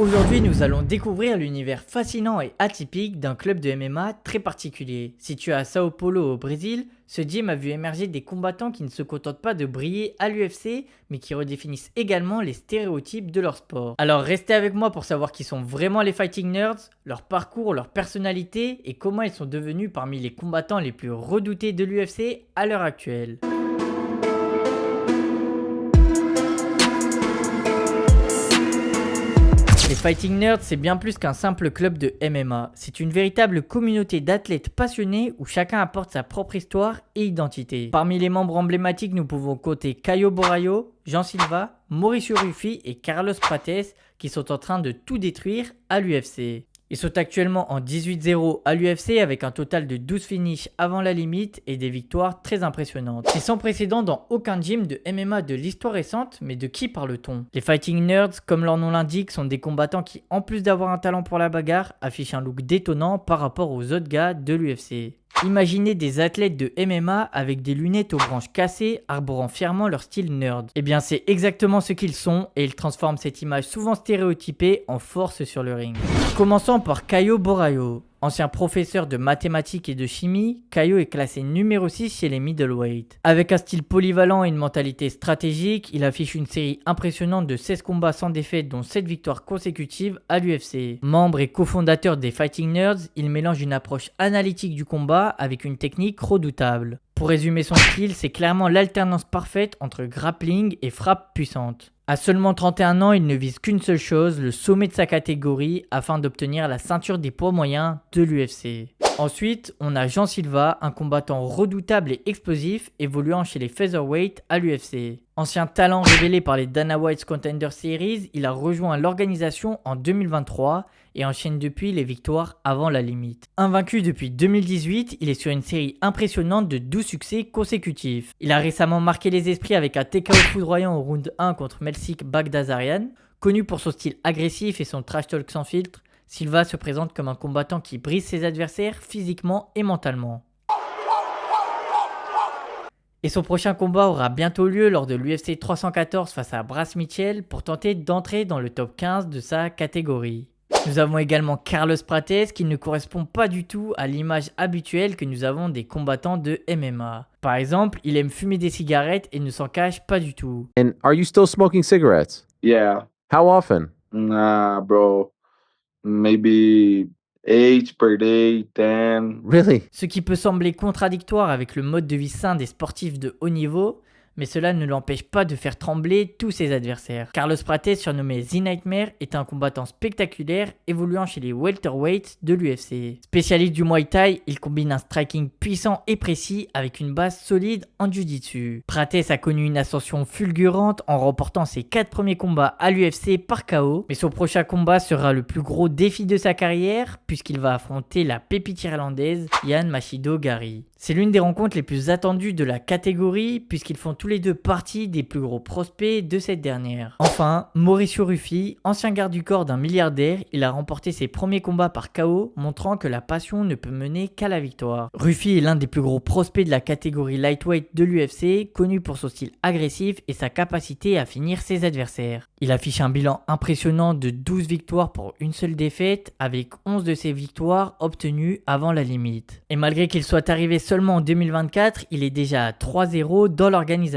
Aujourd'hui, nous allons découvrir l'univers fascinant et atypique d'un club de MMA très particulier. Situé à Sao Paulo au Brésil, ce gym a vu émerger des combattants qui ne se contentent pas de briller à l'UFC, mais qui redéfinissent également les stéréotypes de leur sport. Alors restez avec moi pour savoir qui sont vraiment les Fighting Nerds, leur parcours, leur personnalité et comment ils sont devenus parmi les combattants les plus redoutés de l'UFC à l'heure actuelle. Les Fighting Nerds, c'est bien plus qu'un simple club de MMA. C'est une véritable communauté d'athlètes passionnés où chacun apporte sa propre histoire et identité. Parmi les membres emblématiques, nous pouvons compter Caio Borralho, Jean Silva, Mauricio Ruffi et Carlos Prates qui sont en train de tout détruire à l'UFC. Ils sont actuellement en 18-0 à l'UFC avec un total de 12 finishes avant la limite et des victoires très impressionnantes. C'est sans précédent dans aucun gym de MMA de l'histoire récente, mais de qui parle-t-on? Les Fighting Nerds, comme leur nom l'indique, sont des combattants qui, en plus d'avoir un talent pour la bagarre, affichent un look détonnant par rapport aux autres gars de l'UFC. Imaginez des athlètes de MMA avec des lunettes aux branches cassées, arborant fièrement leur style nerd. Eh bien c'est exactement ce qu'ils sont et ils transforment cette image souvent stéréotypée en force sur le ring. Commençons par Caio Borralho. Ancien professeur de mathématiques et de chimie, Caio est classé numéro 6 chez les middleweight. Avec un style polyvalent et une mentalité stratégique, il affiche une série impressionnante de 16 combats sans défaite dont 7 victoires consécutives à l'UFC. Membre et cofondateur des Fighting Nerds, il mélange une approche analytique du combat avec une technique redoutable. Pour résumer son style, c'est clairement l'alternance parfaite entre grappling et frappe puissante. À seulement 31 ans, il ne vise qu'une seule chose, le sommet de sa catégorie, afin d'obtenir la ceinture des poids moyens de l'UFC. Ensuite, on a Jean Silva, un combattant redoutable et explosif, évoluant chez les featherweight à l'UFC. Ancien talent révélé par les Dana White's Contender Series, il a rejoint l'organisation en 2023 et enchaîne depuis les victoires avant la limite. Invaincu depuis 2018, il est sur une série impressionnante de 12 succès consécutifs. Il a récemment marqué les esprits avec un TKO foudroyant au round 1 contre Melsik Baghdasaryan. Connu pour son style agressif et son trash talk sans filtre, Silva se présente comme un combattant qui brise ses adversaires physiquement et mentalement. Et son prochain combat aura bientôt lieu lors de l'UFC 314 face à Bryce Mitchell pour tenter d'entrer dans le top 15 de sa catégorie. Nous avons également Carlos Prates qui ne correspond pas du tout à l'image habituelle que nous avons des combattants de MMA. Par exemple, il aime fumer des cigarettes et ne s'en cache pas du tout. And are you still smoking cigarettes? Yeah. How often? Nah, bro. Maybe 8 per day, 10. Really? Ce qui peut sembler contradictoire avec le mode de vie sain des sportifs de haut niveau, mais cela ne l'empêche pas de faire trembler tous ses adversaires. Carlos Prates, surnommé The Nightmare, est un combattant spectaculaire évoluant chez les welterweights de l'UFC. Spécialiste du Muay Thai, il combine un striking puissant et précis avec une base solide en jiu-jitsu. Prates a connu une ascension fulgurante en remportant ses 4 premiers combats à l'UFC par KO, mais son prochain combat sera le plus gros défi de sa carrière puisqu'il va affronter la pépite irlandaise Ian Machido Gary. C'est l'une des rencontres les plus attendues de la catégorie puisqu'ils font tous les deux partie des plus gros prospects de cette dernière. Enfin, Mauricio Ruffi, ancien garde du corps d'un milliardaire, il a remporté ses premiers combats par KO, montrant que la passion ne peut mener qu'à la victoire. Ruffi est l'un des plus gros prospects de la catégorie lightweight de l'UFC, connu pour son style agressif et sa capacité à finir ses adversaires. Il affiche un bilan impressionnant de 12 victoires pour une seule défaite, avec 11 de ses victoires obtenues avant la limite. Et malgré qu'il soit arrivé seulement en 2024, il est déjà à 3-0 dans l'organisation.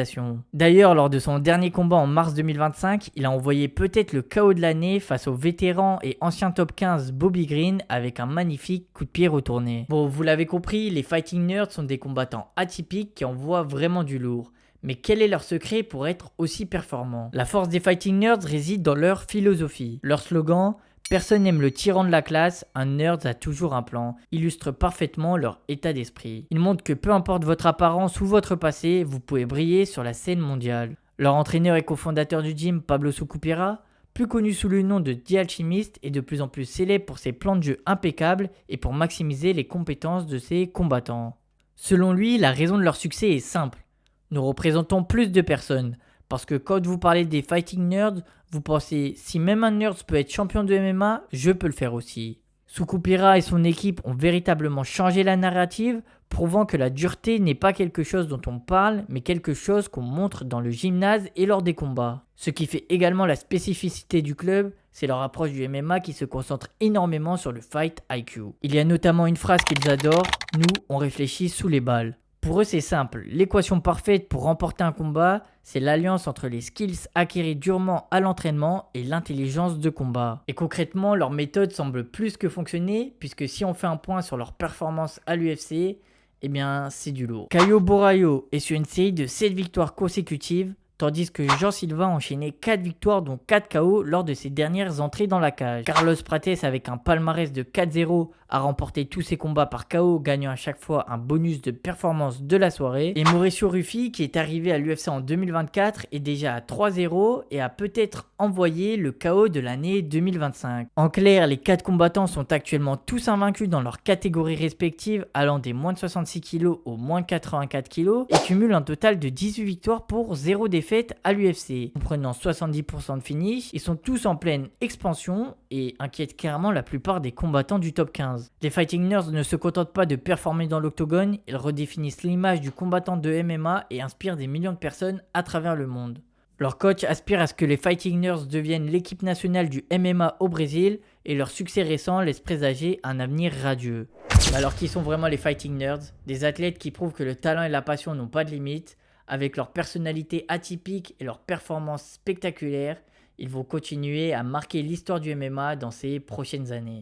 D'ailleurs, lors de son dernier combat en mars 2025, il a envoyé peut-être le KO de l'année face au vétéran et ancien top 15 Bobby Green avec un magnifique coup de pied retourné. Bon, vous l'avez compris, les Fighting Nerds sont des combattants atypiques qui envoient vraiment du lourd. Mais quel est leur secret pour être aussi performants? La force des Fighting Nerds réside dans leur philosophie. Leur slogan « Personne n'aime le tyran de la classe, un nerd a toujours un plan » illustre parfaitement leur état d'esprit. Ils montrent que peu importe votre apparence ou votre passé, vous pouvez briller sur la scène mondiale. Leur entraîneur et cofondateur du gym, Pablo Sucupira, plus connu sous le nom de The Alchemist, est de plus en plus célèbre pour ses plans de jeu impeccables et pour maximiser les compétences de ses combattants. Selon lui, la raison de leur succès est simple. Nous représentons plus de personnes. Parce que quand vous parlez des Fighting Nerds, vous pensez si même un nerd peut être champion de MMA, je peux le faire aussi. Sucupira et son équipe ont véritablement changé la narrative, prouvant que la dureté n'est pas quelque chose dont on parle, mais quelque chose qu'on montre dans le gymnase et lors des combats. Ce qui fait également la spécificité du club, c'est leur approche du MMA qui se concentre énormément sur le fight IQ. Il y a notamment une phrase qu'ils adorent, nous on réfléchit sous les balles. Pour eux c'est simple, l'équation parfaite pour remporter un combat, c'est l'alliance entre les skills acquis durement à l'entraînement et l'intelligence de combat. Et concrètement, leur méthode semble plus que fonctionner, puisque si on fait un point sur leur performance à l'UFC, eh bien c'est du lourd. Caio Borralho est sur une série de 7 victoires consécutives, tandis que Jean Silva a enchaîné 4 victoires dont 4 KO lors de ses dernières entrées dans la cage. Carlos Prates avec un palmarès de 4-0 a remporté tous ses combats par KO, gagnant à chaque fois un bonus de performance de la soirée. Et Mauricio Ruffi, qui est arrivé à l'UFC en 2024, est déjà à 3-0 et a peut-être envoyé le KO de l'année 2025. En clair, les 4 combattants sont actuellement tous invaincus dans leurs catégories respectives, allant des moins de 66 kg aux moins de 84 kg et cumulent un total de 18 victoires pour 0 défaite à l'UFC. Comprenant 70% de finish, ils sont tous en pleine expansion et inquiètent clairement la plupart des combattants du top 15. Les Fighting Nerds ne se contentent pas de performer dans l'octogone, ils redéfinissent l'image du combattant de MMA et inspirent des millions de personnes à travers le monde. Leur coach aspire à ce que les Fighting Nerds deviennent l'équipe nationale du MMA au Brésil et leur succès récent laisse présager un avenir radieux. Mais alors qui sont vraiment les Fighting Nerds? Des athlètes qui prouvent que le talent et la passion n'ont pas de limite. Avec leur personnalité atypique et leur performance spectaculaire, ils vont continuer à marquer l'histoire du MMA dans ces prochaines années.